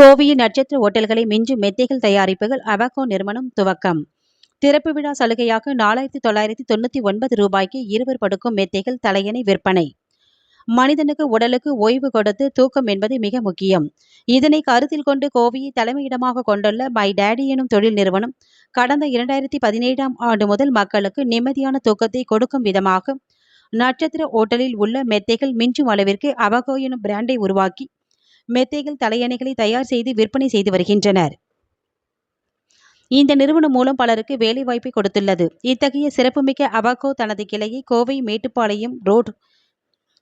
கோவையில் நட்சத்திர ஓட்டல்களை மிஞ்சும் மெத்தைகள் தயாரிப்புகள் அபாகோ நிறுவனம் துவக்கம். திறப்பு விழா சலுகையாக 4999 ரூபாய்க்கு 20 படுக்கும் மெத்தைகள் தலையணை விற்பனை. மனிதனுக்கு உடலுக்கு ஓய்வு கொடுத்து தூக்கம் என்பது மிக முக்கியம். இதனை கருத்தில் கொண்டு கோவையை தலைமையிடமாக கொண்டுள்ள மை டேடி எனும் தொழில் நிறுவனம் கடந்த 2017ஆம் ஆண்டு முதல் மக்களுக்கு நிம்மதியான தூக்கத்தை கொடுக்கும் விதமாக நட்சத்திர ஓட்டலில் உள்ள மெத்தைகள் மிஞ்சும் அளவிற்கு அபாகோ எனும் பிராண்டை உருவாக்கி மெத்தைகள் தலையணைகளை தயார் செய்து விற்பனை செய்து வருகின்றனர். இந்த நிறுவனம் மூலம் பலருக்கு வேலைவாய்ப்பை கொடுத்துள்ளது. இத்தகைய சிறப்புமிக்க அபாகோ தனது கிளையை கோவை மேட்டுப்பாளையம் ரோடு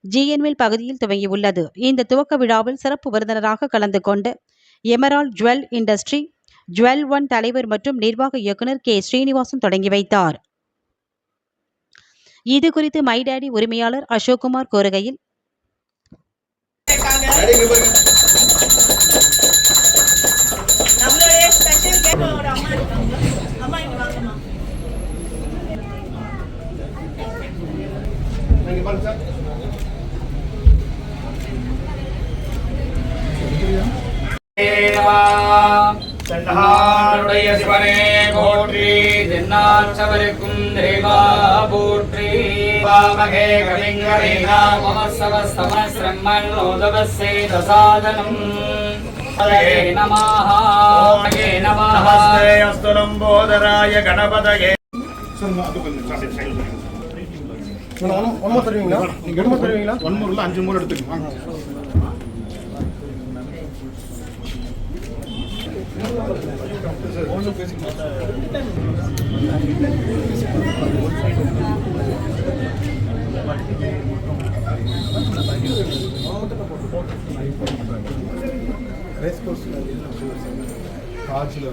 ஜிஎன்வில் பகுதியில் துவங்கியுள்ளது. இந்த துவக்க விழாவில் சிறப்பு விருந்தினராக கலந்து கொண்ட emerald jewel industry jewel one தலைவர் மற்றும் நிர்வாக இயக்குநர் கே ஸ்ரீனிவாசன் தொடங்கி வைத்தார். இது குறித்து மை டேடி உரிமையாளர் அசோக்குமார் கூறுகையில், சென்றாருடைய சிவனே போற்றி, தென்னாற்றவருக்கும் தேவா போற்றி. வாமகே கலிங்கரேனா மமசவஸ்தமஸ்ரம்மன் நோதவஸ்ஸே தசாதனம். ஹரே நமஹ ஹரே நமஹ. நமஸ்தே அஸ்து லம்போதராய கணபதயே. ஒன்மோ தருவீங்களா? நீங்க எடுத்து தருவீங்களா? 1 மூணுல 5 மூணு எடுத்துக்கோங்க. ரேஸ் கோர்ஸ் ராஜ்ல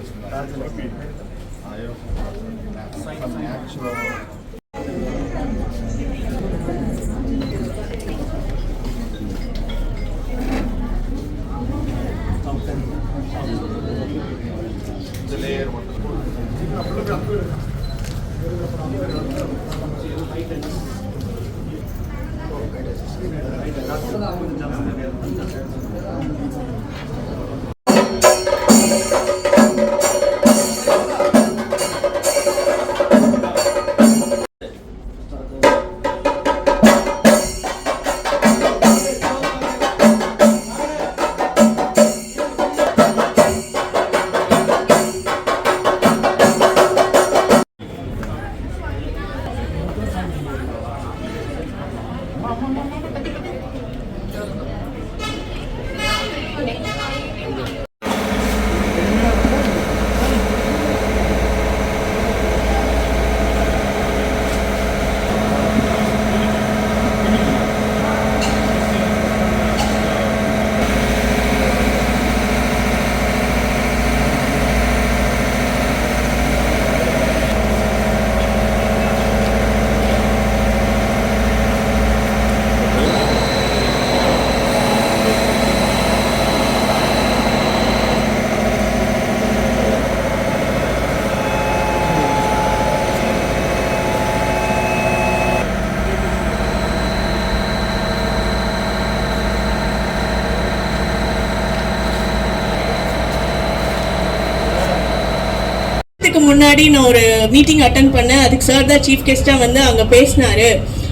முன்னாடி நான் ஒரு மீட்டிங் அட்டெண்ட் பண்ணேன். அதுக்கு சார் தான் சீஃப் கெஸ்டா வந்து அங்க பேசினாரு.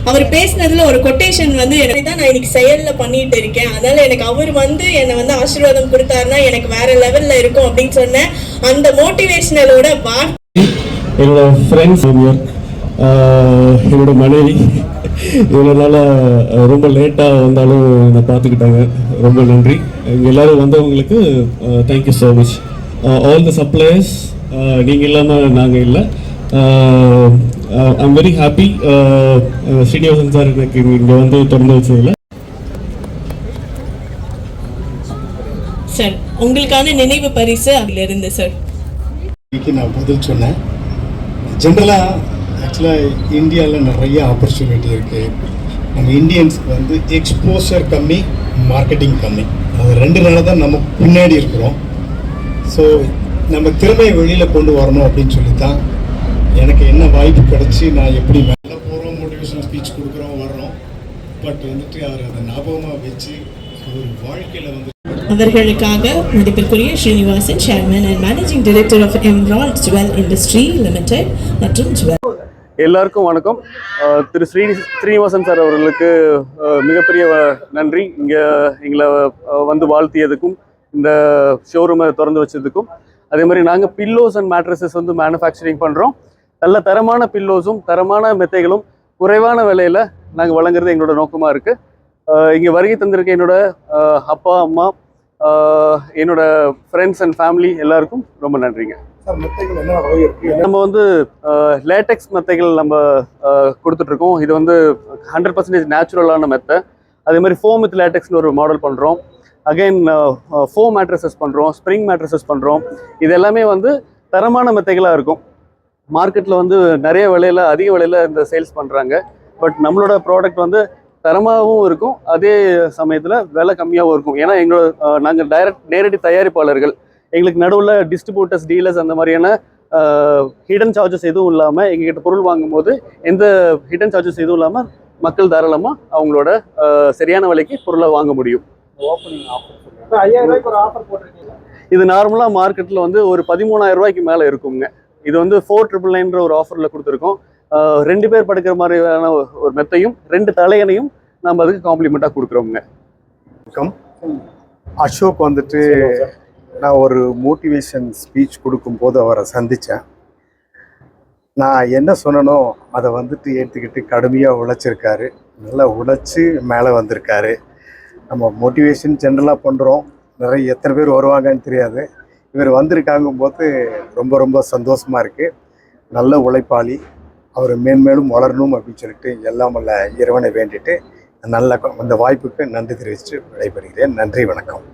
அவர் பேசினதுல ஒரு கொட்டேஷன் வந்து எனக்கு தான் நான் இன்னைக்கு செயல்ல பண்ணிட்டு இருக்கேன். அதனால எனக்கு அவர் வந்து என்னை வந்து ஆசீர்வாதம் கொடுத்தாருன்னா எனக்கு வேற லெவல்ல இருக்கும் அப்படின்னு சொன்னேன். அந்த மோட்டிவேஷனலோட என்னோட ஃப்ரெண்ட்ஸ், என்னோட மனைவி இதனால ரொம்ப லேட்டாக வந்தாலும் என்னை பார்த்துக்கிட்டாங்க. ரொம்ப நன்றி. எல்லாரும் வந்தவங்களுக்கு thank you so much. All the suppliers, நீங்கள் இல்லாமல் நாங்கள் இல்லை. I'm very happy. Srinivasan sir எனக்கு இங்கே வந்து திறந்து வச்சதில்ல. சார் உங்களுக்கான நினைவு பரிசு அதிலிருந்து சார் நான் பதில் சொன்னேன். ஜென்ரலாக ஆக்சுவலாக இந்தியாவில் நிறைய ஆப்பர்ச்சுனிட்டி இருக்குது. நம்ம இந்தியன்ஸ்க்கு வந்து எக்ஸ்போசர் கம்மி, மார்க்கெட்டிங் கம்மி. அது ரெண்டுனால தான் நம்ம பின்னாடி இருக்கிறோம். ஸோ நம்ம திறமையை வெளியில் கொண்டு வரணும் அப்படின்னு சொல்லி தான் எனக்கு என்ன வாய்ப்பு கிடச்சி நான் எப்படி மேலே போகிறோம், மோட்டிவேஷனல் ஸ்பீச் கொடுக்குறோம், வர்றோம். பட் வந்துட்டு அவர் அதை ஞாபகமாக வச்சு ஒரு வாழ்க்கையில் வந்து அவர்களுக்காக மதிப்பிற்குரிய Srinivasan, chairman and managing director of emerald jewel industry limited மற்றும் ஜுவல். எல்லாருக்கும் வணக்கம். திரு ஸ்ரீனிவாசன் சார் அவர்களுக்கு மிகப்பெரிய நன்றி. இங்கே எங்களை வந்து வாழ்த்தியதுக்கும் இந்த ஷோரூமை திறந்து வச்சதுக்கும். அதே மாதிரி நாங்கள் பில்லோஸ் அண்ட் மேட்ரஸஸ் வந்து மேனுஃபேக்சரிங் பண்ணுறோம். நல்ல தரமான பில்லோஸும் தரமான மெத்தைகளும் குறைவான விலையில் நாங்கள் வழங்குறது எங்களோட நோக்கமாக இருக்குது. இங்கே வருகை தந்திருக்க என்னோட அப்பா அம்மா, என்னோட ஃப்ரெண்ட்ஸ் அண்ட் ஃபேமிலி எல்லாருக்கும் ரொம்ப நன்றிங்க. நம்ம வந்து லேட்டெக்ஸ் மெத்தைகள் நம்ம கொடுத்துட்ருக்கோம். இது வந்து 100% நேச்சுரலான மெத்தை. அதே மாதிரி ஃபோம் வித் லேட்டெக்ஸ்னு ஒரு மாடல் பண்ணுறோம். அகைன் ஃபோம் மேட்ரஸஸ் பண்ணுறோம், ஸ்ப்ரிங் மேட்ரஸஸ் பண்ணுறோம். இது எல்லாமே வந்து தரமான மெத்தைகளாக இருக்கும். மார்க்கெட்டில் வந்து நிறைய விலையில், அதிக விலையில் இந்த சேல்ஸ் பண்ணுறாங்க. பட் நம்மளோட ப்ராடக்ட் வந்து தரமாகவும் இருக்கும், அதே சமயத்தில் விலை கம்மியாகவும் இருக்கும். ஏன்னா நாங்கள் நேரடி தயாரிப்பாளர்கள். எங்களுக்கு நடுவில் டிஸ்ட்ரிபியூட்டர்ஸ், டீலர்ஸ் அந்த மாதிரியான ஹிடன் சார்ஜஸ் எதுவும் இல்லாமல் எங்ககிட்ட பொருள் வாங்கும்போது எந்த ஹிடன் சார்ஜஸ் எதுவும் இல்லாமல் மக்கள் தாராளமாக அவங்களோட சரியான விலைக்கு பொருளை வாங்க முடியும். இது நார்மலாக மார்க்கெட்டில் வந்து ஒரு 13,000 ரூபாய்க்கு மேலே இருக்குங்க. இது வந்து 4,999 ஒரு ஆஃபரில் கொடுத்துருக்கோம். 2 பேர் படுக்கிற மாதிரியான ஒரு மெத்தையும் 2 தலையணையும் நம்ம அதுக்கு காம்ப்ளிமெண்ட்டாக கொடுக்குறோங்க. அசோக் வந்துட்டு நான் ஒரு மோட்டிவேஷன் ஸ்பீச் கொடுக்கும்போது அவரை சந்தித்தேன். நான் என்ன சொன்னனோ அதை வந்துட்டு ஏற்றுக்கிட்டு கடுமையாக உழைச்சிருக்காரு. நல்லா உழைச்சி மேலே வந்திருக்காரு. நம்ம மோட்டிவேஷன் ஜென்ரலாக பண்ணுறோம், நிறைய எத்தனை பேர் வருவாங்கன்னு தெரியாது. இவர் வந்திருக்காங்கும் போது ரொம்ப ரொம்ப சந்தோஷமாக இருக்குது. நல்ல உழைப்பாளி, அவர் மேன்மேலும் வளரணும் அப்படின்னு சொல்லிட்டு எல்லாம் வல்ல இறைவனை வேண்டிட்டு நல்ல அந்த வாய்ப்புக்கு நன்றி தெரிவித்து விடைபெறுகிறேன். நன்றி, வணக்கம்.